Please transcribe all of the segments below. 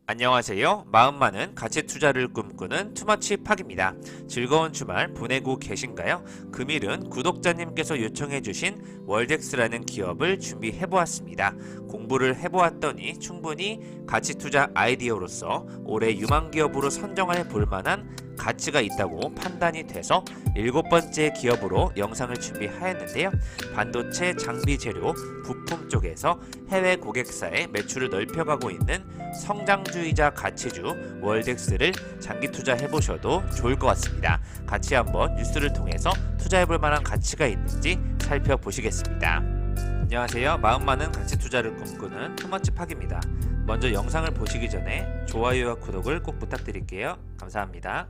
안녕하세요. 마음 많은 가치 투자를 꿈꾸는 투머치 팍입니다. 즐거운 주말 보내고 계신가요? 금일은 구독자님께서 요청해주신 월덱스라는 기업을 준비해보았습니다. 공부를 해보았더니 충분히 가치 투자 아이디어로서 올해 유망 기업으로 선정해 볼 만한 가치가 있다고 판단이 돼서 7번째 기업으로 영상을 준비하였는데요. 반도체 장비 재료 부품 쪽에서 해외 고객사의 매출을 넓혀가고 있는 성장주이자 가치주 월덱스를 장기 투자해보셔도 좋을 것 같습니다. 같이 한번 뉴스를 통해서 투자해볼 만한 가치가 있는지 살펴보시겠습니다. 안녕하세요. 마음 많은 가치 투자를 꿈꾸는 투머치 팍입니다. 먼저 영상을 보시기 전에 좋아요와 구독을 꼭 부탁드릴게요. 감사합니다.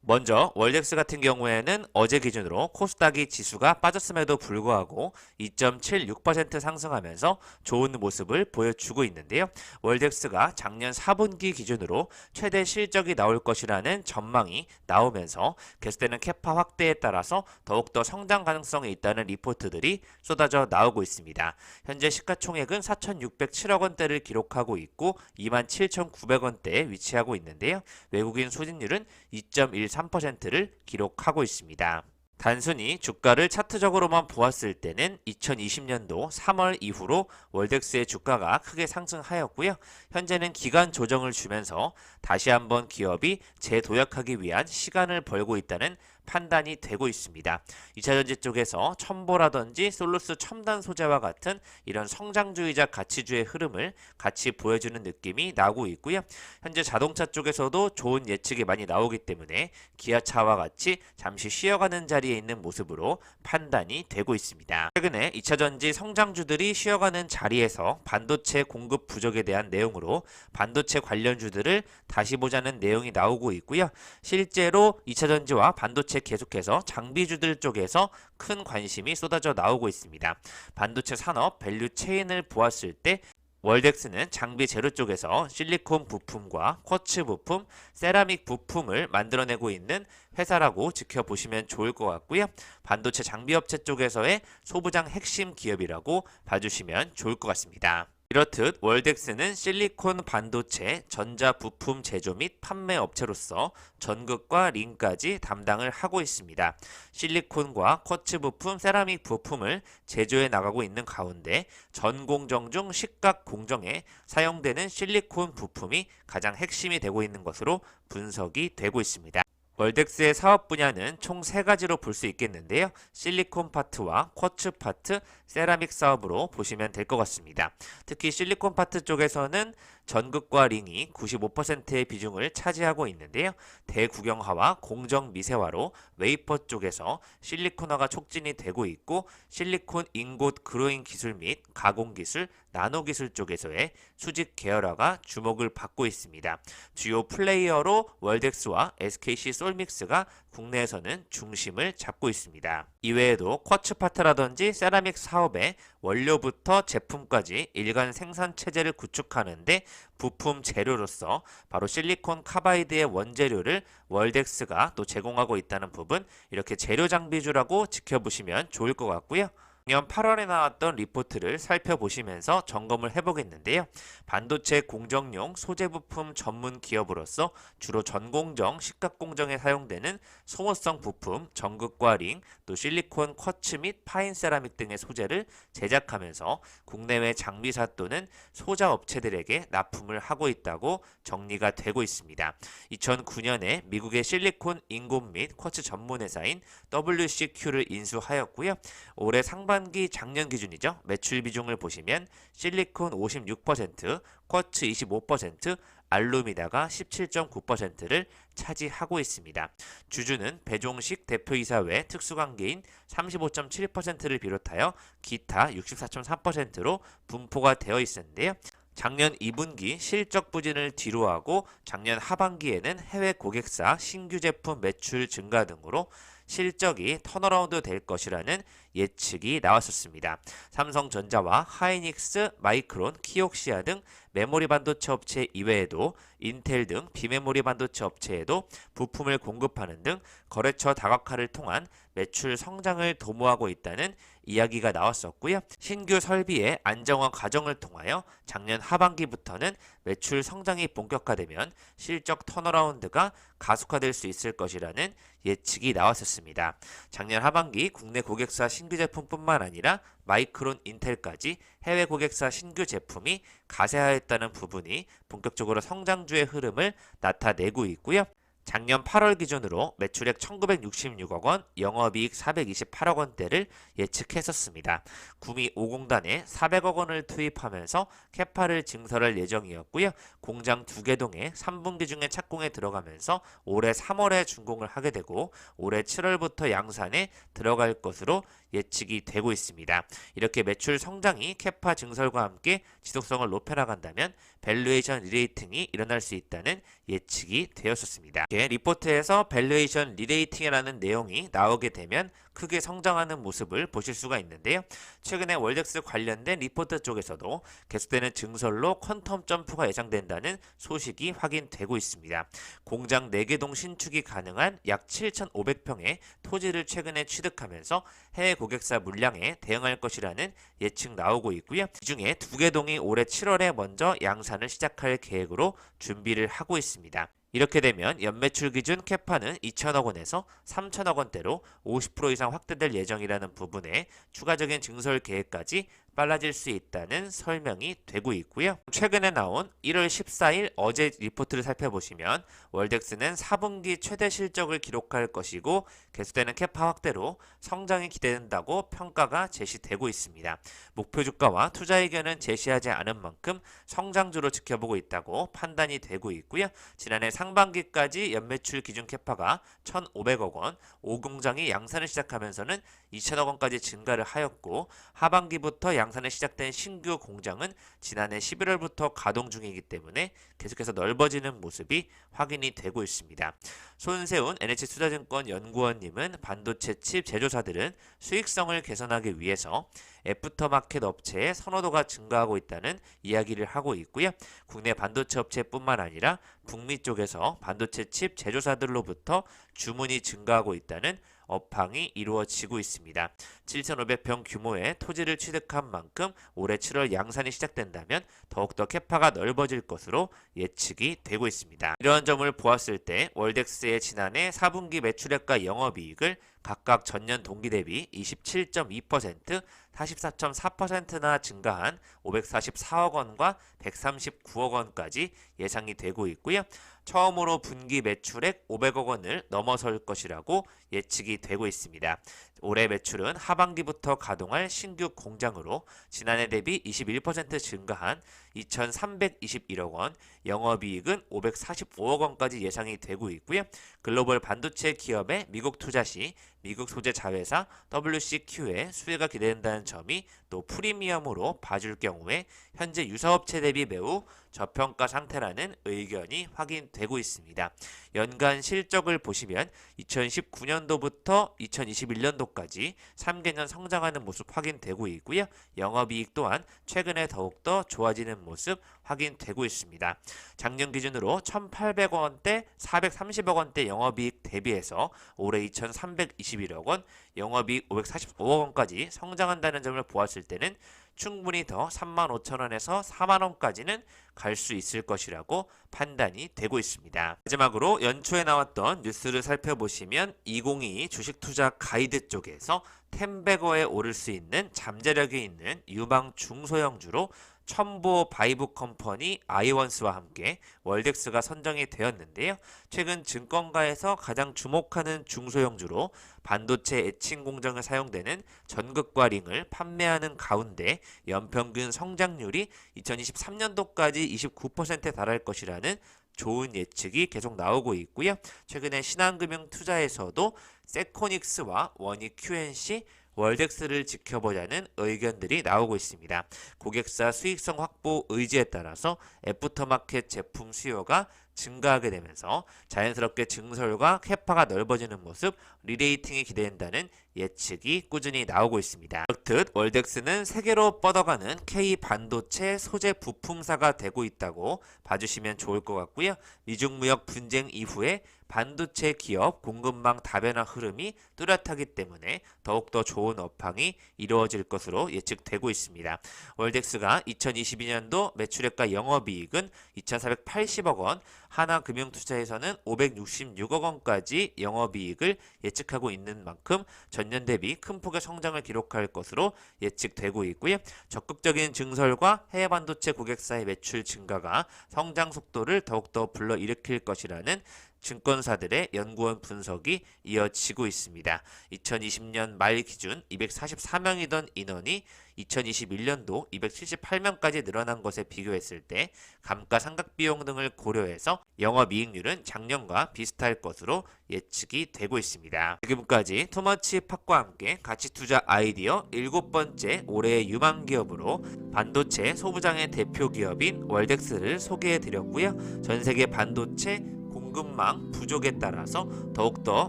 먼저 월덱스 같은 경우에는 어제 기준으로 코스닥이 지수가 빠졌음에도 불구하고 2.76% 상승하면서 좋은 모습을 보여주고 있는데요. 월덱스가 작년 4분기 기준으로 최대 실적이 나올 것이라는 전망이 나오면서 계속되는 캐파 확대에 따라서 더욱더 성장 가능성이 있다는 리포트들이 쏟아져 나오고 있습니다. 현재 시가총액은 4,607억 원대를 기록하고 있고 27,900원대에 위치하고 있는데요. 외국인 수진율은 2.13%를 기록하고 있습니다. 단순히 주가를 차트적으로만 보았을 때는 2020년도 3월 이후로 월덱스의 주가가 크게 상승하였고요. 현재는 기간 조정을 주면서 다시 한번 기업이 재도약하기 위한 시간을 벌고 있다는 판단이 되고 있습니다. 2차전지 쪽에서 첨보라든지 솔루스 첨단 소재와 같은 이런 성장주의자 가치주의 흐름을 같이 보여주는 느낌이 나고 있고요. 현재 자동차 쪽에서도 좋은 예측이 많이 나오기 때문에 기아차와 같이 잠시 쉬어가는 자리에 있는 모습으로 판단이 되고 있습니다. 최근에 2차전지 성장주들이 쉬어가는 자리에서 반도체 공급 부족에 대한 내용으로 반도체 관련주들을 다시 보자는 내용이 나오고 있고요. 실제로 2차전지와 반도체 계속해서 장비주들 쪽에서 큰 관심이 쏟아져 나오고 있습니다. 반도체 산업 밸류 체인을 보았을 때 월덱스는 장비 재료 쪽에서 실리콘 부품과 쿼츠 부품, 세라믹 부품을 만들어내고 있는 회사라고 지켜보시면 좋을 것 같고요. 반도체 장비 업체 쪽에서의 소부장 핵심 기업이라고 봐주시면 좋을 것 같습니다. 이렇듯 월덱스는 실리콘 반도체 전자 부품 제조 및 판매 업체로서 전극과 링까지 담당을 하고 있습니다. 실리콘과 쿼츠 부품, 세라믹 부품을 제조해 나가고 있는 가운데 전 공정 중 식각 공정에 사용되는 실리콘 부품이 가장 핵심이 되고 있는 것으로 분석이 되고 있습니다. 월덱스의 사업 분야는 총 3가지로 볼 수 있겠는데요. 실리콘 파트와 쿼츠 파트, 세라믹 사업으로 보시면 될 것 같습니다. 특히 실리콘 파트 쪽에서는 전극과 링이 95%의 비중을 차지하고 있는데요. 대구경화와 공정 미세화로 웨이퍼 쪽에서 실리콘화가 촉진이 되고 있고 실리콘 인곳 그로잉 기술 및 가공 기술, 나노 기술 쪽에서의 수직 계열화가 주목을 받고 있습니다. 주요 플레이어로 월덱스와 SKC 솔믹스가 국내에서는 중심을 잡고 있습니다. 이외에도 쿼츠 파트라든지 세라믹 사업에 원료부터 제품까지 일간 생산 체제를 구축하는데 부품 재료로서 바로 실리콘 카바이드의 원재료를 월덱스가 또 제공하고 있다는 부분, 이렇게 재료 장비주라고 지켜보시면 좋을 것 같고요. 작년 8월에 나왔던 리포트를 살펴보시면서 점검을 해보겠는데요. 반도체 공정용 소재 부품 전문 기업으로서 주로 전공정, 식각공정에 사용되는 소모성 부품, 전극과 링, 또 실리콘, 쿼츠 및 파인 세라믹 등의 소재를 제작하면서 국내외 장비사 또는 소자 업체들에게 납품을 하고 있다고 정리가 되고 있습니다. 2009년에 미국의 실리콘 인곳 및 쿼츠 전문 회사인 WCQ를 인수하였고요. 올해 상반기 작년 기준이죠. 매출 비중을 보시면 실리콘 56%, 쿼츠 25%, 알루미나가 17.9%를 차지하고 있습니다. 주주는 배종식 대표이사 외 특수관계인 35.7%를 비롯하여 기타 64.3%로 분포가 되어 있었는데요. 작년 2분기 실적 부진을 뒤로하고 작년 하반기에는 해외 고객사 신규 제품 매출 증가 등으로 실적이 턴어라운드 될 것이라는 예측이 나왔었습니다. 삼성전자와 하이닉스, 마이크론, 키옥시아 등 메모리 반도체 업체 이외에도 인텔 등 비메모리 반도체 업체에도 부품을 공급하는 등 거래처 다각화를 통한 매출 성장을 도모하고 있다는 이야기가 나왔었고요. 신규 설비의 안정화 과정을 통하여 작년 하반기부터는 매출 성장이 본격화되면 실적 턴어라운드가 가속화될 수 있을 것이라는 예측이 나왔었습니다. 작년 하반기 국내 고객사 신규 제품뿐만 아니라 마이크론, 인텔까지 해외 고객사 신규 제품이 가세하였다는 부분이 본격적으로 성장주의 흐름을 나타내고 있고요. 작년 8월 기준으로 매출액 1966억 원, 영업이익 428억 원대를 예측했었습니다. 구미 5공단에 400억 원을 투입하면서 캐파를 증설할 예정이었고요. 공장 2개 동에 3분기 중에 착공에 들어가면서 올해 3월에 준공을 하게 되고 올해 7월부터 양산에 들어갈 것으로 예측이 되고 있습니다. 이렇게 매출 성장이 캐파 증설과 함께 지속성을 높여나간다면 밸류에이션 리레이팅이 일어날 수 있다는 예측이 되었었습니다. 리포트에서 밸류에이션 리레이팅이라는 내용이 나오게 되면 크게 성장하는 모습을 보실 수가 있는데요. 최근에 월덱스 관련된 리포트 쪽에서도 계속되는 증설로 퀀텀 점프가 예상된다는 소식이 확인되고 있습니다. 공장 4개동 신축이 가능한 약 7,500평의 토지를 최근에 취득하면서 해외 고객사 물량에 대응할 것이라는 예측 나오고 있고요. 이 중에 2개 동이 올해 7월에 먼저 양산을 시작할 계획으로 준비를 하고 있습니다. 이렇게 되면 연매출 기준 캐파는 2천억 원에서 3천억 원대로 50% 이상 확대될 예정이라는 부분에 추가적인 증설 계획까지 빨라질 수 있다는 설명이 되고 있고요. 최근에 나온 1월 14일 어제 리포트를 살펴보시면 월덱스는 4분기 최대 실적을 기록할 것이고 계속되는 캐파 확대로 성장이 기대된다고 평가가 제시되고 있습니다. 목표 주가와 투자 의견은 제시하지 않은 만큼 성장주로 지켜보고 있다고 판단이 되고 있고요. 지난해 상반기까지 연매출 기준 캐파가 1,500억 원, 5공장이 양산을 시작하면서는 2천억 원까지 증가를 하였고 하반기부터 양산에 시작된 신규 공장은 지난해 11월부터 가동 중이기 때문에 계속해서 넓어지는 모습이 확인이 되고 있습니다. 손세훈 NH투자증권 연구원님은 반도체 칩 제조사들은 수익성을 개선하기 위해서 애프터마켓 업체의 선호도가 증가하고 있다는 이야기를 하고 있고요. 국내 반도체 업체뿐만 아니라 북미 쪽에서 반도체 칩 제조사들로부터 주문이 증가하고 있다는 업황이 이루어지고 있습니다. 7,500평 규모의 토지를 취득한 만큼 올해 7월 양산이 시작된다면 더욱더 캐파가 넓어질 것으로 예측이 되고 있습니다. 이러한 점을 보았을 때 월덱스의 지난해 4분기 매출액과 영업이익을 각각 전년 동기 대비 27.2%, 44.4%나 증가한 544억 원과 139억 원까지 예상이 되고 있고요. 처음으로 분기 매출액 500억 원을 넘어설 것이라고 예측이 되고 있습니다. 올해 매출은 하반기부터 가동할 신규 공장으로 지난해 대비 21% 증가한 2,321억 원, 영업이익은 545억 원까지 예상이 되고 있고요. 글로벌 반도체 기업의 미국 투자 시 미국 소재 자회사 WCQ의 수혜가 기대된다는 점이 또 프리미엄으로 봐줄 경우에 현재 유사업체 대비 매우 저평가 상태라는 의견이 확인되고 있습니다. 연간 실적을 보시면 2019년도부터 2021년도까지 3개년 성장하는 모습 확인되고 있고요. 영업이익 또한 최근에 더욱더 좋아지는 모습 확인되고 있습니다. 작년 기준으로 1,800억 원대, 430억 원대 영업이익 대비해서 올해 2,321억 원, 영업이익 545억 원까지 성장한다는 점을 보았을 때는 충분히 더 35,000원에서 4만원까지는 갈 수 있을 것이라고 판단이 되고 있습니다. 마지막으로 연초에 나왔던 뉴스를 살펴보시면 2022 주식투자 가이드 쪽에서 텐베거에 오를 수 있는 잠재력이 있는 유망 중소형주로 첨보 바이브 컴퍼니 아이원스와 함께 월덱스가 선정이 되었는데요. 최근 증권가에서 가장 주목하는 중소형주로 반도체 애칭 공정에 사용되는 전극과 링을 판매하는 가운데 연평균 성장률이 2023년도까지 29%에 달할 것이라는 좋은 예측이 계속 나오고 있고요. 최근에 신한금융투자에서도 세코닉스와 원익 QNC, 월덱스를 지켜보자는 의견들이 나오고 있습니다. 고객사 수익성 확보 의지에 따라서 애프터마켓 제품 수요가 증가하게 되면서 자연스럽게 증설과 캐파가 넓어지는 모습, 리레이팅이 기대된다는 예측이 꾸준히 나오고 있습니다. 그렇듯 월덱스는 세계로 뻗어가는 K 반도체 소재 부품사가 되고 있다고 봐주시면 좋을 것 같고요. 미중 무역 분쟁 이후에 반도체 기업 공급망 다변화 흐름이 뚜렷하기 때문에 더욱더 좋은 업황이 이루어질 것으로 예측되고 있습니다. 월덱스가 2022년도 매출액과 영업이익은 2,480억 원, 하나금융투자에서는 566억 원까지 영업이익을 예측하고 있는 만큼 전년 대비 큰 폭의 성장을 기록할 것으로 예측되고 있고요. 적극적인 증설과 해외 반도체 고객사의 매출 증가가 성장 속도를 더욱더 불러일으킬 것이라는 증권사들의 연구원 분석이 이어지고 있습니다. 2020년 말 기준 244명이던 인원이 2021년도 278명까지 늘어난 것에 비교했을 때 감가상각 비용 등을 고려해서 영업이익률은 작년과 비슷할 것으로 예측이 되고 있습니다. 지금까지 투머치 팍과 함께 가치투자 아이디어 7번째 올해의 유망기업으로 반도체 소부장의 대표 기업인 월덱스를 소개해드렸고요. 전세계 반도체 공급망 부족에 따라서 더욱더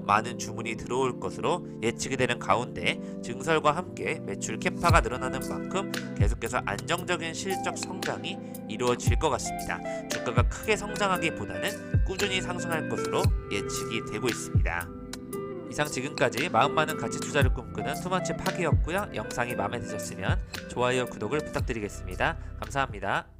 많은 주문이 들어올 것으로 예측이 되는 가운데 증설과 함께 매출 캐파가 늘어나는 만큼 계속해서 안정적인 실적 성장이 이루어질 것 같습니다. 주가가 크게 성장하기보다는 꾸준히 상승할 것으로 예측이 되고 있습니다. 이상 지금까지 마음 많은 가치 투자를 꿈꾸는 투머치 팍이었고요. 영상이 마음에 드셨으면 좋아요, 구독을 부탁드리겠습니다. 감사합니다.